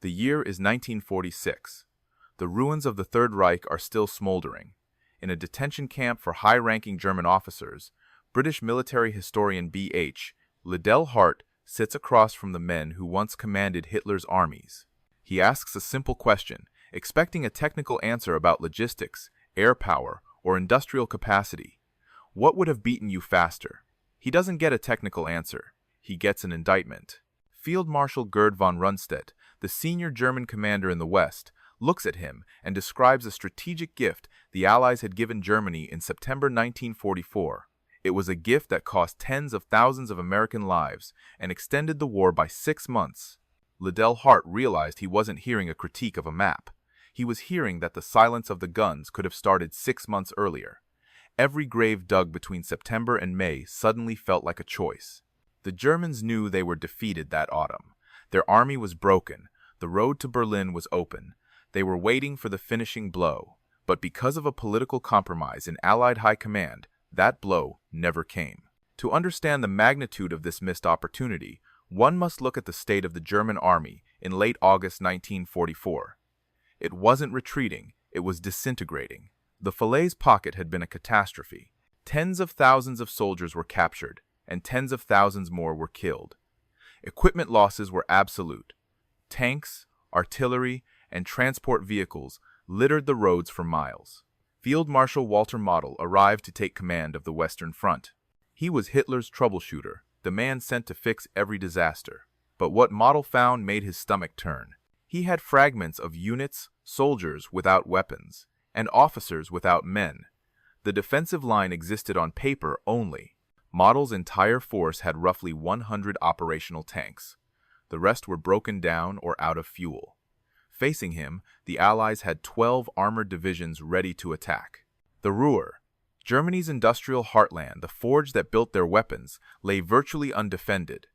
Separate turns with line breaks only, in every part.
The year is 1946. The ruins of the Third Reich are still smoldering. In a detention camp for high-ranking German officers, British military historian B.H. Liddell Hart sits across from the men who once commanded Hitler's armies. He asks a simple question, expecting a technical answer about logistics, air power, or industrial capacity. What would have beaten you faster? He doesn't get a technical answer. He gets an indictment. Field Marshal Gerd von Rundstedt, the senior German commander in the West, looks at him and describes a strategic gift the Allies had given Germany in September 1944. It was a gift that cost tens of thousands of American lives and extended the war by 6 months. Liddell Hart realized he wasn't hearing a critique of a map. He was hearing that the silence of the guns could have started 6 months earlier. Every grave dug between September and May suddenly felt like a choice. The Germans knew they were defeated that autumn. Their army was broken. The road to Berlin was open. They were waiting for the finishing blow. But because of a political compromise in Allied high command, that blow never came. To understand the magnitude of this missed opportunity, one must look at the state of the German army in late August 1944. It wasn't retreating, it was disintegrating. The Falaise pocket had been a catastrophe. Tens of thousands of soldiers were captured, and tens of thousands more were killed. Equipment losses were absolute. Tanks, artillery, and transport vehicles littered the roads for miles. Field Marshal Walter Model arrived to take command of the Western Front. He was Hitler's troubleshooter, the man sent to fix every disaster. But what Model found made his stomach turn. He had fragments of units, soldiers without weapons, and officers without men. The defensive line existed on paper only. Model's entire force had roughly 100 operational tanks. The rest were broken down or out of fuel. Facing him, the Allies had 12 armored divisions ready to attack. The Ruhr, Germany's industrial heartland, the forge that built their weapons, lay virtually undefended.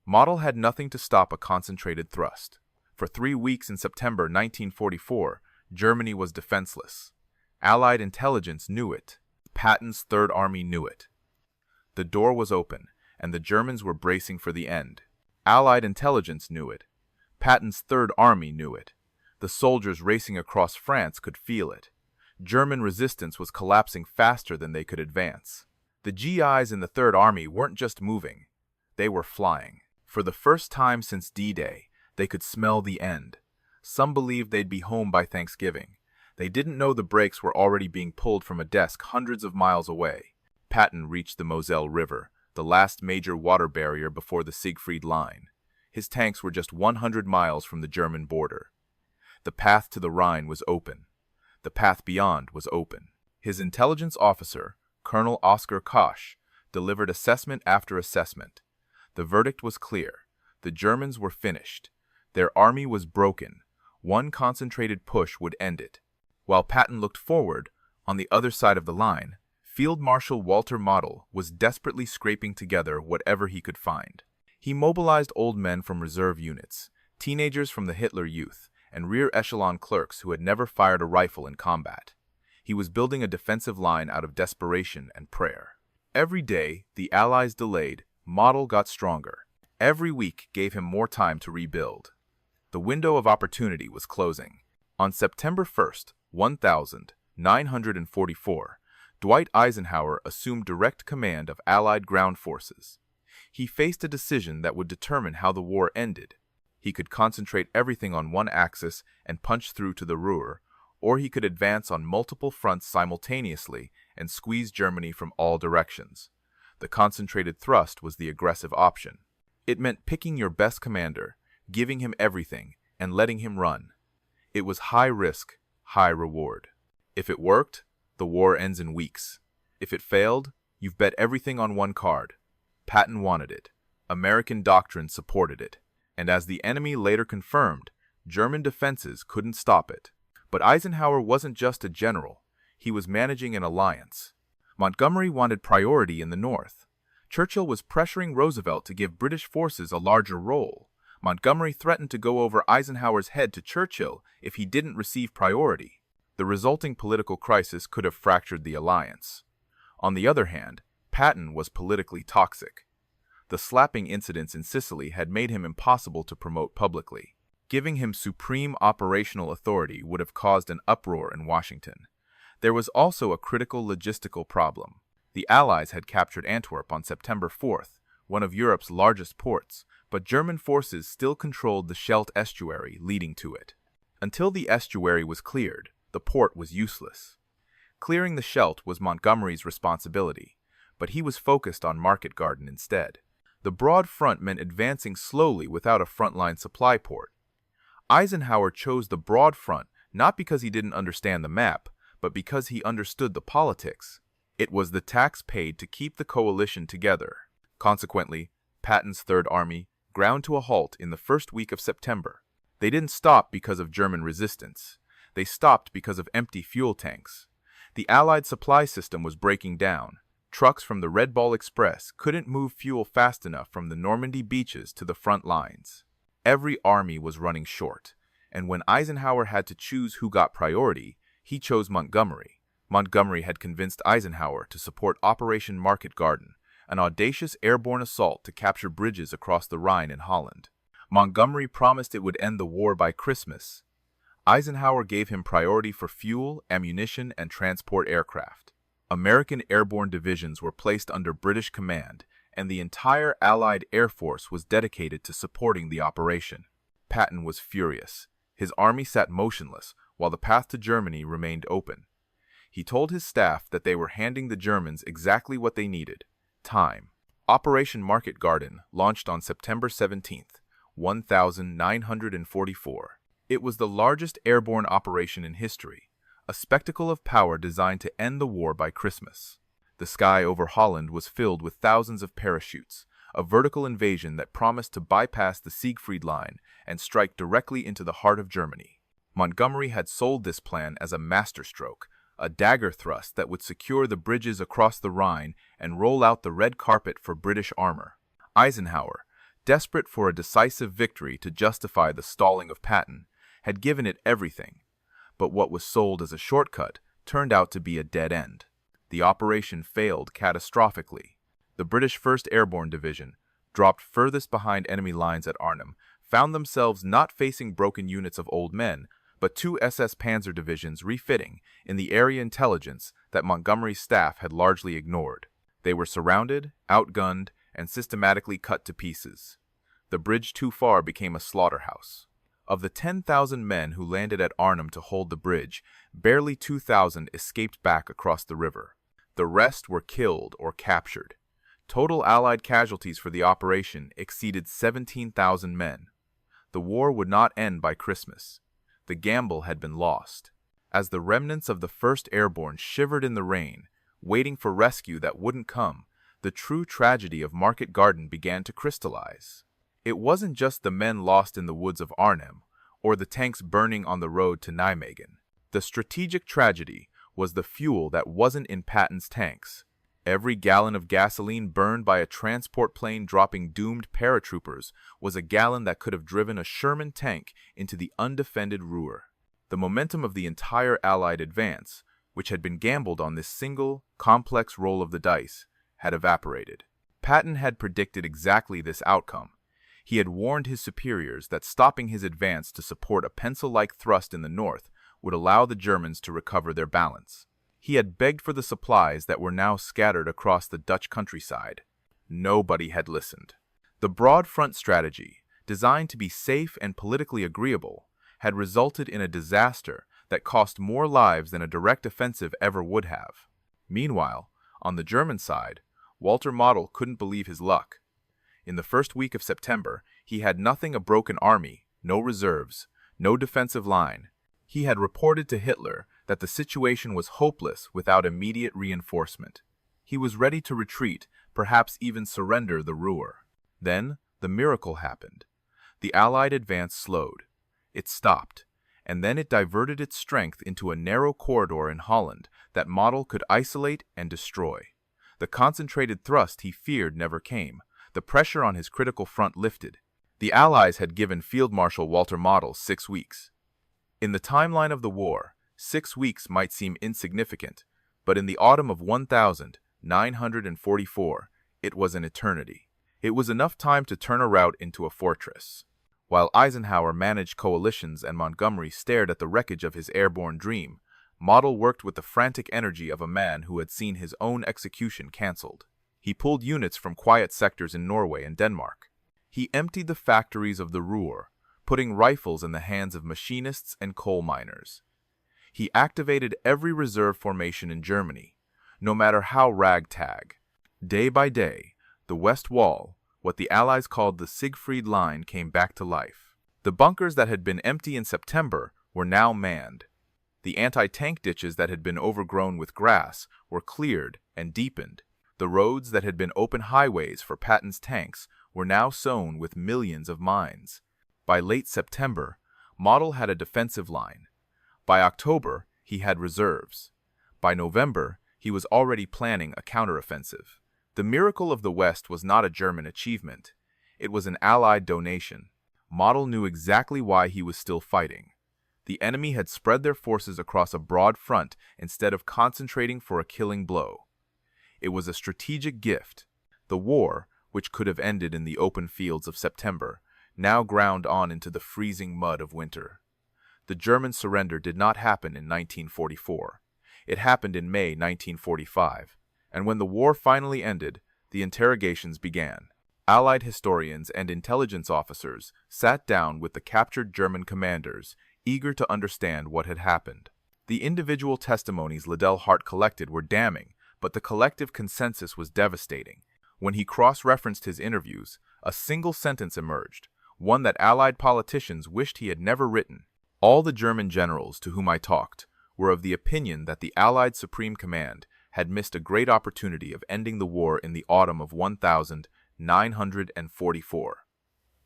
Model had nothing to stop a concentrated thrust. For 3 weeks in September 1944, Germany was defenseless. Allied intelligence knew it. Patton's Third Army knew it. The door was open, and the Germans were bracing for the end. Allied intelligence knew it. Patton's Third Army knew it. The soldiers racing across France could feel it. German resistance was collapsing faster than they could advance. The GIs in the Third Army weren't just moving. They were flying. For the first time since D-Day, they could smell the end. Some believed they'd be home by Thanksgiving. They didn't know the brakes were already being pulled from a desk hundreds of miles away. Patton reached the Moselle River, the last major water barrier before the Siegfried Line. His tanks were just 100 miles from the German border. The path to the Rhine was open. The path beyond was open. His intelligence officer, Colonel Oskar Kosch, delivered assessment after assessment. The verdict was clear. The Germans were finished. Their army was broken. One concentrated push would end it. While Patton looked forward, on the other side of the line, Field Marshal Walter Model was desperately scraping together whatever he could find. He mobilized old men from reserve units, teenagers from the Hitler Youth, and rear echelon clerks who had never fired a rifle in combat. He was building a defensive line out of desperation and prayer. Every day, the Allies delayed, Model got stronger. Every week gave him more time to rebuild. The window of opportunity was closing. On September 1st, 1944, Dwight Eisenhower assumed direct command of Allied ground forces. He faced a decision that would determine how the war ended. He could concentrate everything on one axis and punch through to the Ruhr, or he could advance on multiple fronts simultaneously and squeeze Germany from all directions. The concentrated thrust was the aggressive option. It meant picking your best commander, giving him everything, and letting him run. It was high risk, high reward. If it worked, the war ends in weeks. If it failed, you've bet everything on one card. Patton wanted it. American doctrine supported it. And as the enemy later confirmed, German defenses couldn't stop it. But Eisenhower wasn't just a general. He was managing an alliance. Montgomery wanted priority in the north. Churchill was pressuring Roosevelt to give British forces a larger role. Montgomery threatened to go over Eisenhower's head to Churchill if he didn't receive priority. The resulting political crisis could have fractured the alliance. On the other hand, Patton was politically toxic. The slapping incidents in Sicily had made him impossible to promote publicly. Giving him supreme operational authority would have caused an uproar in Washington. There was also a critical logistical problem. The Allies had captured Antwerp on September 4th, one of Europe's largest ports, but German forces still controlled the Scheldt estuary leading to it. Until the estuary was cleared, the port was useless. Clearing the Scheldt was Montgomery's responsibility, but he was focused on Market Garden instead. The broad front meant advancing slowly without a frontline supply port. Eisenhower chose the broad front not because he didn't understand the map, but because he understood the politics. It was the tax paid to keep the coalition together. Consequently, Patton's Third Army ground to a halt in the first week of September. They didn't stop because of German resistance. They stopped because of empty fuel tanks. The Allied supply system was breaking down. Trucks from the Red Ball Express couldn't move fuel fast enough from the Normandy beaches to the front lines. Every army was running short, and when Eisenhower had to choose who got priority, he chose Montgomery. Montgomery had convinced Eisenhower to support Operation Market Garden, an audacious airborne assault to capture bridges across the Rhine in Holland. Montgomery promised it would end the war by Christmas. Eisenhower gave him priority for fuel, ammunition, and transport aircraft. American airborne divisions were placed under British command, and the entire Allied Air Force was dedicated to supporting the operation. Patton was furious. His army sat motionless, while the path to Germany remained open. He told his staff that they were handing the Germans exactly what they needed: time. Operation Market Garden launched on September 17th, 1944. It was the largest airborne operation in history, a spectacle of power designed to end the war by Christmas. The sky over Holland was filled with thousands of parachutes, a vertical invasion that promised to bypass the Siegfried Line and strike directly into the heart of Germany. Montgomery had sold this plan as a masterstroke, a dagger thrust that would secure the bridges across the Rhine and roll out the red carpet for British armor. Eisenhower, desperate for a decisive victory to justify the stalling of Patton, had given it everything. But what was sold as a shortcut turned out to be a dead end. The operation failed catastrophically. The British 1st Airborne Division, dropped furthest behind enemy lines at Arnhem, found themselves not facing broken units of old men, but two SS Panzer divisions refitting in the area intelligence that Montgomery's staff had largely ignored. They were surrounded, outgunned, and systematically cut to pieces. The bridge too far became a slaughterhouse. Of the 10,000 men who landed at Arnhem to hold the bridge, barely 2,000 escaped back across the river. The rest were killed or captured. Total Allied casualties for the operation exceeded 17,000 men. The war would not end by Christmas. The gamble had been lost. As the remnants of the 1st Airborne shivered in the rain, waiting for rescue that wouldn't come, the true tragedy of Market Garden began to crystallize. It wasn't just the men lost in the woods of Arnhem, or the tanks burning on the road to Nijmegen. The strategic tragedy was the fuel that wasn't in Patton's tanks. Every gallon of gasoline burned by a transport plane dropping doomed paratroopers was a gallon that could have driven a Sherman tank into the undefended Ruhr. The momentum of the entire Allied advance, which had been gambled on this single, complex roll of the dice, had evaporated. Patton had predicted exactly this outcome. He had warned his superiors that stopping his advance to support a pencil-like thrust in the north would allow the Germans to recover their balance. He had begged for the supplies that were now scattered across the Dutch countryside. Nobody had listened. The broad front strategy, designed to be safe and politically agreeable, had resulted in a disaster that cost more lives than a direct offensive ever would have. Meanwhile, on the German side, Walter Model couldn't believe his luck. In the first week of September, he had nothing a broken army, no reserves, no defensive line. He had reported to Hitler that the situation was hopeless without immediate reinforcement. He was ready to retreat, perhaps even surrender the Ruhr. Then, the miracle happened. The Allied advance slowed. It stopped, and then it diverted its strength into a narrow corridor in Holland that Model could isolate and destroy. The concentrated thrust he feared never came. The pressure on his critical front lifted. The Allies had given Field Marshal Walter Model 6 weeks. In the timeline of the war, 6 weeks might seem insignificant, but in the autumn of 1944, it was an eternity. It was enough time to turn a rout into a fortress. While Eisenhower managed coalitions and Montgomery stared at the wreckage of his airborne dream, Model worked with the frantic energy of a man who had seen his own execution cancelled. He pulled units from quiet sectors in Norway and Denmark. He emptied the factories of the Ruhr, putting rifles in the hands of machinists and coal miners. He activated every reserve formation in Germany, no matter how ragtag. Day by day, the West Wall, what the Allies called the Siegfried Line, came back to life. The bunkers that had been empty in September were now manned. The anti-tank ditches that had been overgrown with grass were cleared and deepened. The roads that had been open highways for Patton's tanks were now sown with millions of mines. By late September, Model had a defensive line. By October, he had reserves. By November, he was already planning a counteroffensive. The miracle of the West was not a German achievement. It was an Allied donation. Model knew exactly why he was still fighting. The enemy had spread their forces across a broad front instead of concentrating for a killing blow. It was a strategic gift. The war, which could have ended in the open fields of September, now ground on into the freezing mud of winter. The German surrender did not happen in 1944. It happened in May 1945, and when the war finally ended, the interrogations began. Allied historians and intelligence officers sat down with the captured German commanders, eager to understand what had happened. The individual testimonies halt collected were damning, but the collective consensus was devastating. When he cross-referenced his interviews, a single sentence emerged, one that Allied politicians wished he had never written. All the German generals to whom I talked were of the opinion that the Allied Supreme Command had missed a great opportunity of ending the war in the autumn of 1944.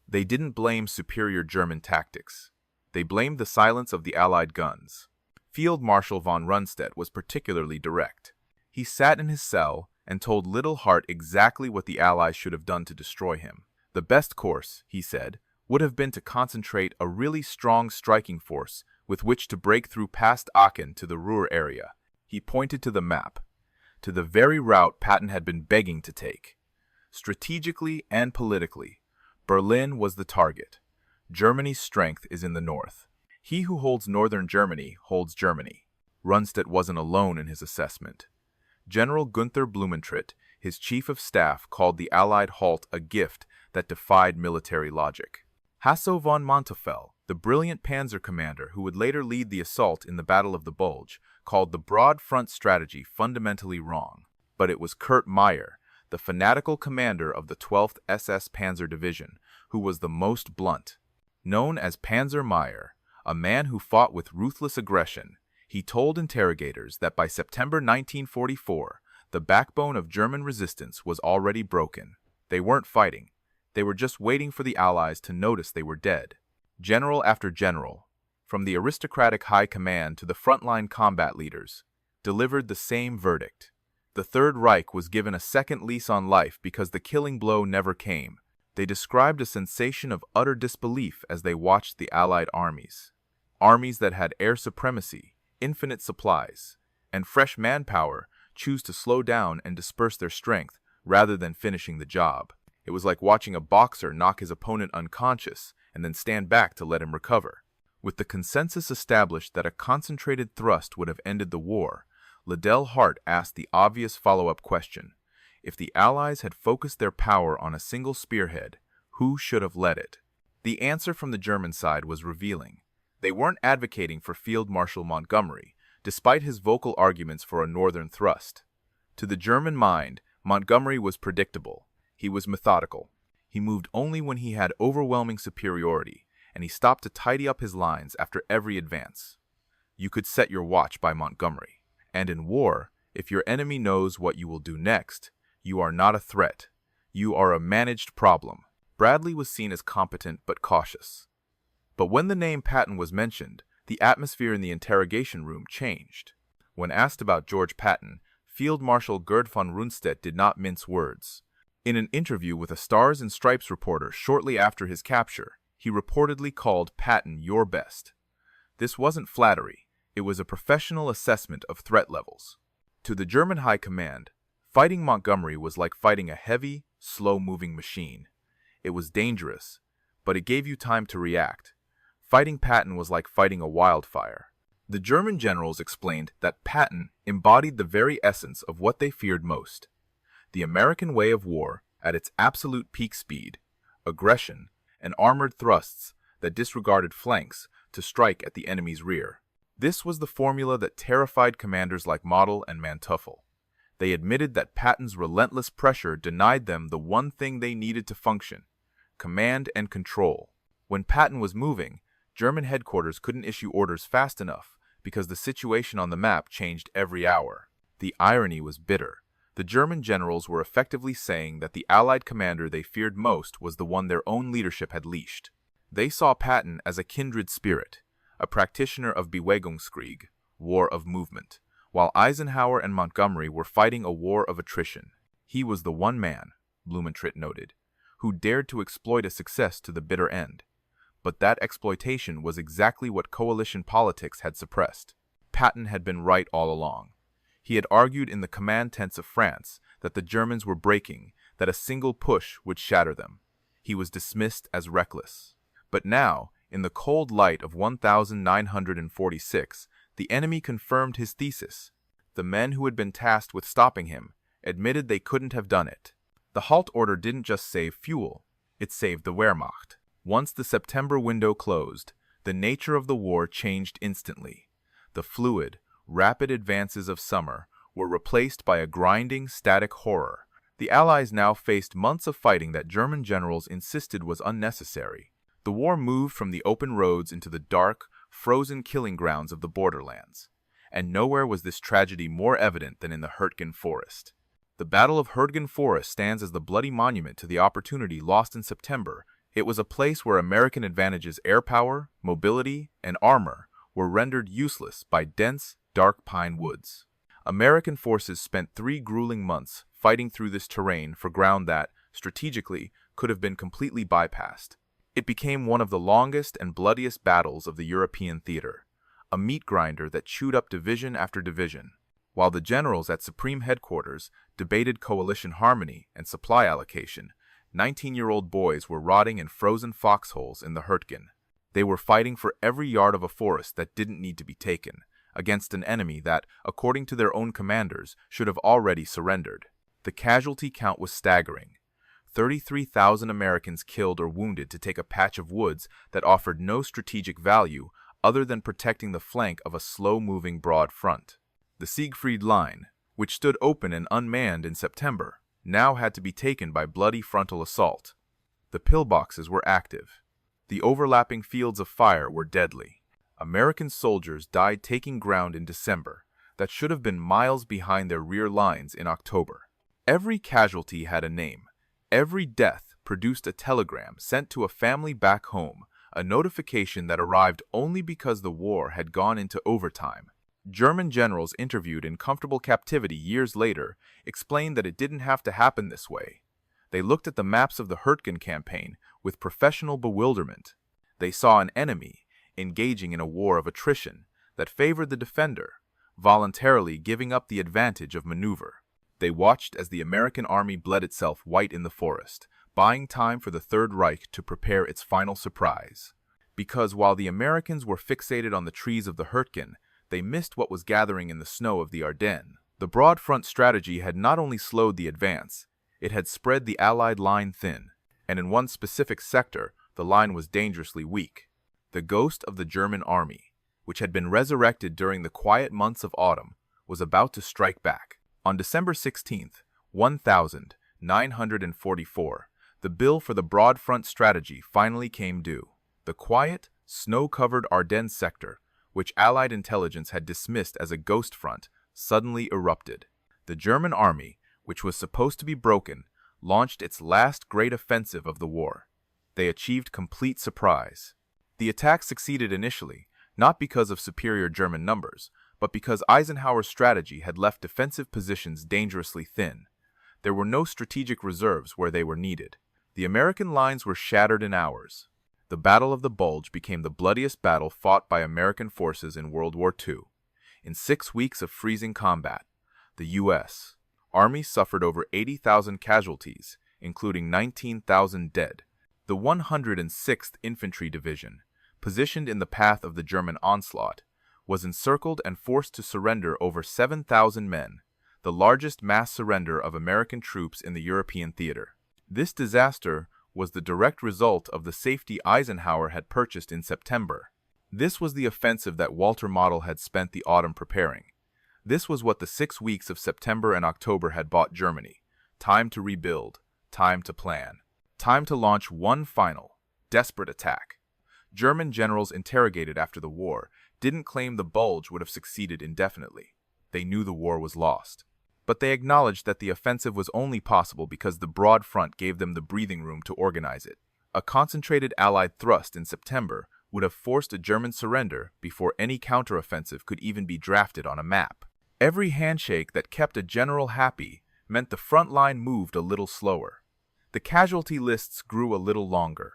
They didn't blame superior German tactics. They blamed the silence of the Allied guns. Field Marshal von Rundstedt was particularly direct. He sat in his cell and told halt exactly what the Allies should have done to destroy him. The best course, he said, would have been to concentrate a really strong striking force with which to break through past Aachen to the Ruhr area. He pointed to the map, to the very route Patton had been begging to take. Strategically and politically, Berlin was the target. Germany's strength is in the north. He who holds northern Germany holds Germany. Rundstedt wasn't alone in his assessment. General Gunther Blumentritt, his chief of staff, called the Allied halt a gift that defied military logic. Hasso von Montefel, the brilliant panzer commander who would later lead the assault in the Battle of the Bulge, called the broad front strategy fundamentally wrong. But it was Kurt Meyer, the fanatical commander of the 12th SS Panzer Division, who was the most blunt. Known as Panzer Meyer, a man who fought with ruthless aggression, he told interrogators that by September 1944, the backbone of German resistance was already broken. They weren't fighting. They were just waiting for the Allies to notice they were dead. General after general, from the aristocratic high command to the frontline combat leaders, delivered the same verdict. The Third Reich was given a second lease on life because the killing blow never came. They described a sensation of utter disbelief as they watched the Allied armies. Armies that had air supremacy, infinite supplies, and fresh manpower choose to slow down and disperse their strength rather than finishing the job. It was like watching a boxer knock his opponent unconscious and then stand back to let him recover. With the consensus established that a concentrated thrust would have ended the war, halt asked the obvious follow-up question. If the Allies had focused their power on a single spearhead, who should have led it? The answer from the German side was revealing. They weren't advocating for Field Marshal Montgomery, despite his vocal arguments for a northern thrust. To the German mind, Montgomery was predictable. He was methodical. He moved only when he had overwhelming superiority, and he stopped to tidy up his lines after every advance. You could set your watch by Montgomery. And in war, if your enemy knows what you will do next, you are not a threat. You are a managed problem. Bradley was seen as competent but cautious. But when the name Patton was mentioned, the atmosphere in the interrogation room changed. When asked about George Patton, Field Marshal Gerd von Rundstedt did not mince words. In an interview with a Stars and Stripes reporter shortly after his capture, he reportedly called Patton your best. This wasn't flattery. It was a professional assessment of threat levels. To the German High Command, fighting Montgomery was like fighting a heavy, slow-moving machine. It was dangerous, but it gave you time to react. Fighting Patton was like fighting a wildfire. The German generals explained that Patton embodied the very essence of what they feared most: the American way of war at its absolute peak speed, aggression, and armored thrusts that disregarded flanks to strike at the enemy's rear. This was the formula that terrified commanders like Model and Manteuffel. They admitted that Patton's relentless pressure denied them the one thing they needed to function: command and control. When Patton was moving, German headquarters couldn't issue orders fast enough because the situation on the map changed every hour. The irony was bitter. The German generals were effectively saying that the Allied commander they feared most was the one their own leadership had leashed. They saw Patton as a kindred spirit, a practitioner of Bewegungskrieg, war of movement, while Eisenhower and Montgomery were fighting a war of attrition. He was the one man, Blumentritt noted, who dared to exploit a success to the bitter end. But that exploitation was exactly what coalition politics had suppressed. Patton had been right all along. He had argued in the command tents of France that the Germans were breaking, that a single push would shatter them. He was dismissed as reckless. But now, in the cold light of 1946, the enemy confirmed his thesis. The men who had been tasked with stopping him admitted they couldn't have done it. The halt order didn't just save fuel, it saved the Wehrmacht. Once the September window closed, the nature of the war changed instantly. The fluid, rapid advances of summer were replaced by a grinding, static horror. The Allies now faced months of fighting that German generals insisted was unnecessary. The war moved from the open roads into the dark, frozen killing grounds of the borderlands. And nowhere was this tragedy more evident than in the Hürtgen Forest. The Battle of Hürtgen Forest stands as the bloody monument to the opportunity lost in September. It was a place where American advantages, air power, mobility, and armor were rendered useless by dense, dark pine woods. American forces spent 3 grueling months fighting through this terrain for ground that, strategically, could have been completely bypassed. It became one of the longest and bloodiest battles of the European theater, a meat grinder that chewed up division after division. While the generals at Supreme Headquarters debated coalition harmony and supply allocation, 19-year-old boys were rotting in frozen foxholes in the Hürtgen. They were fighting for every yard of a forest that didn't need to be taken, against an enemy that, according to their own commanders, should have already surrendered. The casualty count was staggering. 33,000 Americans killed or wounded to take a patch of woods that offered no strategic value other than protecting the flank of a slow-moving broad front. The Siegfried Line, which stood open and unmanned in September, now had to be taken by bloody frontal assault. The pillboxes were active. The overlapping fields of fire were deadly. American soldiers died taking ground in December that should have been miles behind their rear lines in October. Every casualty had a name. Every death produced a telegram sent to a family back home, a notification that arrived only because the war had gone into overtime. German generals interviewed in comfortable captivity years later explained that it didn't have to happen this way. They looked at the maps of the Hürtgen campaign with professional bewilderment. They saw an enemy engaging in a war of attrition that favored the defender, voluntarily giving up the advantage of maneuver. They watched as the American army bled itself white in the forest, buying time for the Third Reich to prepare its final surprise. Because while the Americans were fixated on the trees of the Hürtgen, they missed what was gathering in the snow of the Ardennes. The broad front strategy had not only slowed the advance, it had spread the Allied line thin, and in one specific sector, the line was dangerously weak. The ghost of the German army, which had been resurrected during the quiet months of autumn, was about to strike back. On December 16, 1944, the bill for the broad front strategy finally came due. The quiet, snow-covered Ardennes sector, which Allied intelligence had dismissed as a ghost front, suddenly erupted. The German army, which was supposed to be broken, launched its last great offensive of the war. They achieved complete surprise. The attack succeeded initially, not because of superior German numbers, but because Eisenhower's strategy had left defensive positions dangerously thin. There were no strategic reserves where they were needed. The American lines were shattered in hours. The Battle of the Bulge became the bloodiest battle fought by American forces in World War II. In 6 weeks of freezing combat, the U.S. Army suffered over 80,000 casualties, including 19,000 dead. The 106th Infantry Division, positioned in the path of the German onslaught, was encircled and forced to surrender over 7,000 men, the largest mass surrender of American troops in the European theater. This disaster was the direct result of the safety Eisenhower had purchased in September. This was the offensive that Walter Model had spent the autumn preparing. This was what the 6 weeks of September and October had bought Germany. Time to rebuild, time to plan, time to launch one final, desperate attack. German generals interrogated after the war didn't claim the Bulge would have succeeded indefinitely. They knew the war was lost. But they acknowledged that the offensive was only possible because the broad front gave them the breathing room to organize it. A concentrated Allied thrust in September would have forced a German surrender before any counteroffensive could even be drafted on a map. Every handshake that kept a general happy meant the front line moved a little slower. The casualty lists grew a little longer.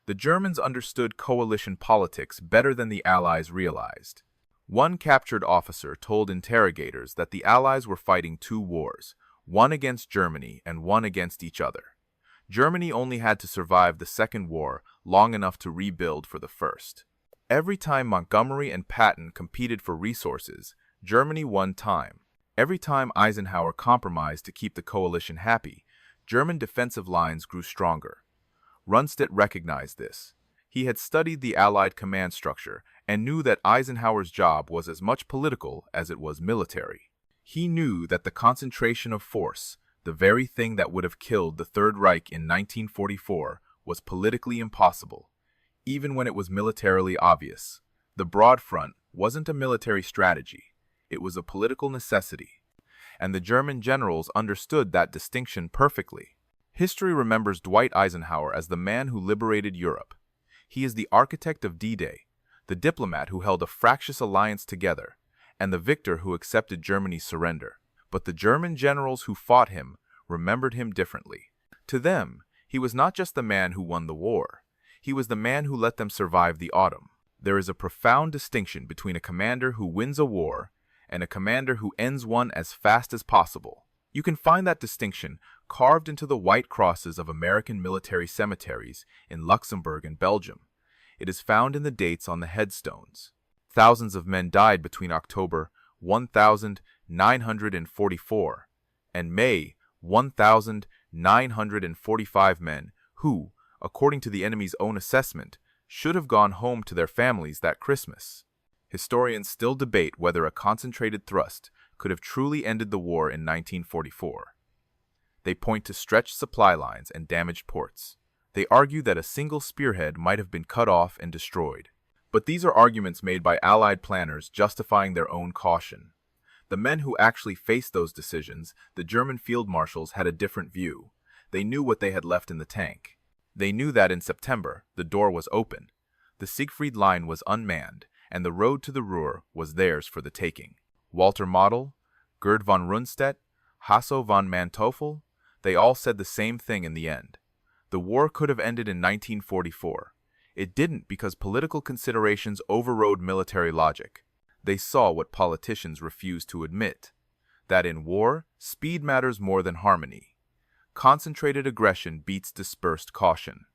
The Germans understood coalition politics better than the Allies realized. One captured officer told interrogators that the Allies were fighting two wars, one against Germany and one against each other. Germany only had to survive the Second War long enough to rebuild for the first. Every time Montgomery and Patton competed for resources, Germany won time. Every time Eisenhower compromised to keep the coalition happy, German defensive lines grew stronger. Rundstedt recognized this. He had studied the Allied command structure and knew that Eisenhower's job was as much political as it was military. He knew that the concentration of force, the very thing that would have killed the Third Reich in 1944, was politically impossible, even when it was militarily obvious. The broad front wasn't a military strategy. It was a political necessity. And the German generals understood that distinction perfectly. History remembers Dwight Eisenhower as the man who liberated Europe. He is the architect of D-Day, the diplomat who held a fractious alliance together, and the victor who accepted Germany's surrender. But the German generals who fought him remembered him differently. To them, he was not just the man who won the war. He was the man who let them survive the autumn. There is a profound distinction between a commander who wins a war and a commander who ends one as fast as possible. You can find that distinction carved into the white crosses of American military cemeteries in Luxembourg and Belgium. It is found in the dates on the headstones. Thousands of men died between October 1944 and May 1945 men who, according to the enemy's own assessment, should have gone home to their families that Christmas. Historians still debate whether a concentrated thrust could have truly ended the war in 1944. They point to stretched supply lines and damaged ports. They argue that a single spearhead might have been cut off and destroyed. But these are arguments made by Allied planners justifying their own caution. The men who actually faced those decisions, the German field marshals, had a different view. They knew what they had left in the tank. They knew that in September, the door was open. The Siegfried Line was unmanned, and the road to the Ruhr was theirs for the taking. Walter Model, Gerd von Rundstedt, Hasso von Manteuffel, they all said the same thing in the end. The war could have ended in 1944. It didn't because political considerations overrode military logic. They saw what politicians refused to admit, that in war, speed matters more than harmony. Concentrated aggression beats dispersed caution.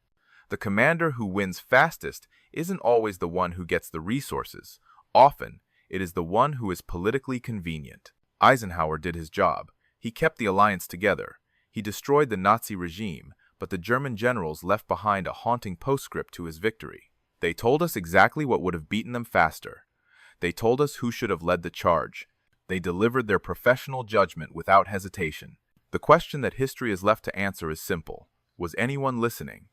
The commander who wins fastest isn't always the one who gets the resources. Often, it is the one who is politically convenient. Eisenhower did his job. He kept the alliance together. He destroyed the Nazi regime, but the German generals left behind a haunting postscript to his victory. They told us exactly what would have beaten them faster. They told us who should have led the charge. They delivered their professional judgment without hesitation. The question that history is left to answer is simple. Was anyone listening?